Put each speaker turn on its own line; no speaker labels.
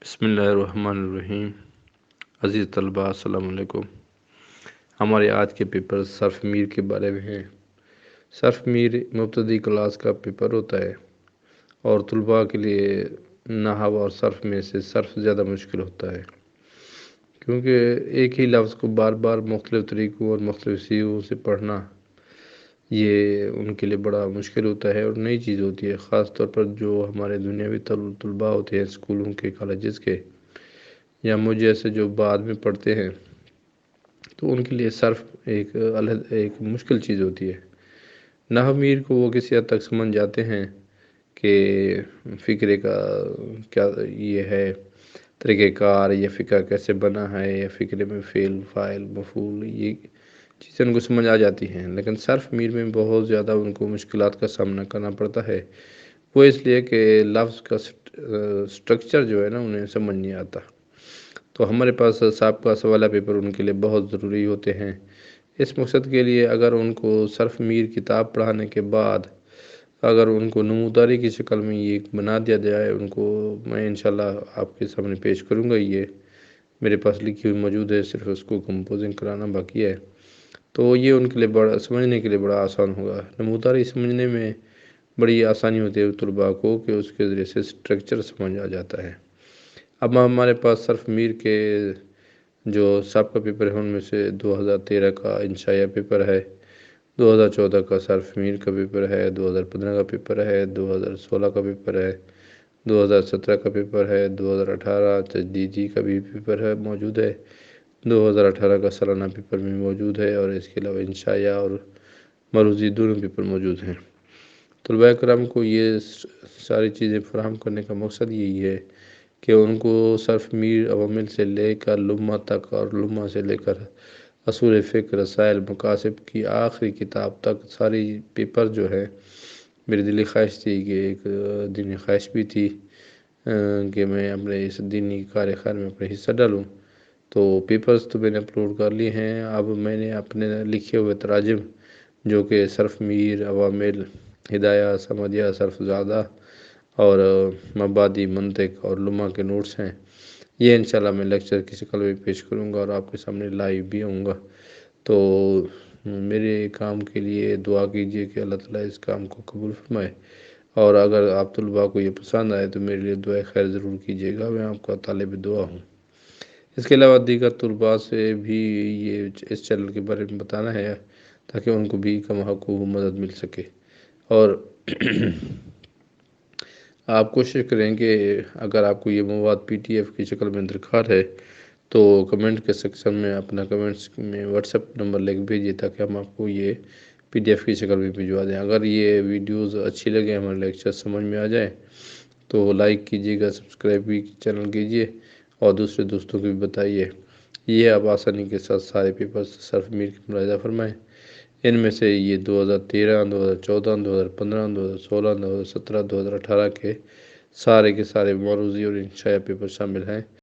بسم اللہ الرحمن الرحیم۔ عزیز طلباء السلام علیکم۔ ہمارے آج کے پیپر صرف میر کے بارے میں ہیں۔ صرف میر مبتدی کلاس کا پیپر ہوتا ہے اور طلباء کے لیے نحو اور صرف میں سے صرف زیادہ مشکل ہوتا ہے، کیونکہ ایک ہی لفظ کو بار بار مختلف طریقوں اور مختلف سیغوں سے پڑھنا یہ ان کے لیے بڑا مشکل ہوتا ہے اور نئی چیز ہوتی ہے، خاص طور پر جو ہمارے دنیاوی طلباء ہوتے ہیں، اسکولوں کے، کالجز کے، یا مجھ جیسے جو بعد میں پڑھتے ہیں، تو ان کے لیے صرف ایک مشکل چیز ہوتی ہے۔ نحو میر کو وہ کسی حد تک سمجھ جاتے ہیں کہ فقرے کا کیا یہ ہے طریقہ کار، یا فقرہ کیسے بنا ہے، یا فقرے میں فعل، فاعل، مفعول، یہ چیزیں ان کو سمجھ آ جاتی ہیں، لیکن صرف میر میں بہت زیادہ ان کو مشکلات کا سامنا کرنا پڑتا ہے، وہ اس لیے کہ لفظ کا سٹرکچر جو ہے نا انہیں سمجھ نہیں آتا۔ تو ہمارے پاس سابقہ سوالہ پیپر ان کے لیے بہت ضروری ہوتے ہیں۔ اس مقصد کے لیے اگر ان کو صرف میر کتاب پڑھانے کے بعد اگر ان کو نموداری کی شکل میں یہ بنا دیا جائے، ان کو میں انشاءاللہ آپ کے سامنے پیش کروں گا، یہ میرے پاس لکھی ہوئی موجود ہے، صرف اس کو کمپوزنگ کرانا باقی ہے، تو یہ ان کے لیے سمجھنے کے لیے بڑا آسان ہوگا۔ نموداری سمجھنے میں بڑی آسانی ہوتی ہے طلباء کو کہ اس کے ذریعے سے سٹرکچر سمجھ آ جاتا ہے۔ اب ہمارے پاس صرف میر کے جو سابقہ پیپر ہے ان میں سے 2013 کا انشائیہ پیپر ہے، 2014 کا صرف میر کا پیپر ہے، 2015 کا پیپر ہے، 2016 کا پیپر ہے، 2017 کا پیپر ہے، 2018 تجدیدی کا بھی پیپر ہے موجود ہے، 2018 کا سالانہ پیپر بھی موجود ہے، اور اس کے علاوہ انشائیہ اور مروزی دونوں پیپر موجود ہیں۔ طلباء کرام کو یہ ساری چیزیں فراہم کرنے کا مقصد یہی ہے کہ ان کو صرف میر عوامل سے لے کر لمہ تک اور لمہ سے لے کر اصول فقہ، رسائل، مقاصد کی آخری کتاب تک ساری پیپر جو ہے، میری دلی خواہش تھی کہ ایک دینی خواہش بھی تھی کہ میں اپنے اس دینی کار خیر میں اپنے حصہ ڈالوں، تو پیپرز تو میں نے اپلوڈ کر لیے ہیں۔ اب میں نے اپنے لکھے ہوئے تراجم جو کہ صرف میر، عوامل، ہدایہ، سمدیہ، صرف زادہ اور مبادی، منطق اور لمہ کے نوٹس ہیں، یہ انشاءاللہ میں لیکچر کی شکل میں پیش کروں گا اور آپ کے سامنے لائیو بھی ہوں گا۔ تو میرے کام کے لیے دعا کیجئے کہ اللہ تعالیٰ اس کام کو قبول فرمائے، اور اگر آپ طلباء کو یہ پسند آئے تو میرے لیے دعائے خیر ضرور کیجئے گا، میں آپ کا طالب دعا ہوں۔ اس کے علاوہ دیگر طلباء سے بھی یہ اس چینل کے بارے میں بتانا ہے تاکہ ان کو بھی کم حقوق مدد مل سکے، اور آپ کوشش کریں کہ اگر آپ کو یہ مواد PDF کی شکل میں درکار ہے تو کمنٹ کے سیکشن میں اپنا کمنٹس میں واٹس ایپ نمبر لکھ بھیجیے تاکہ ہم آپ کو یہ PDF کی شکل میں بھجوا دیں۔ اگر یہ ویڈیوز اچھی لگے، ہمارے لیکچر سمجھ میں آ جائیں تو لائک کیجیے گا، سبسکرائب بھی چینل کیجیے اور دوسرے دوستوں کو بھی بتائیے۔ یہ آپ آسانی کے ساتھ سارے پیپرز صرف میر کی ملاحظہ فرمائیں۔ ان میں سے یہ 2013، 2014، 2015، 2016، 2017، 2018 کے سارے مروزی اور انشائیہ پیپر شامل ہیں۔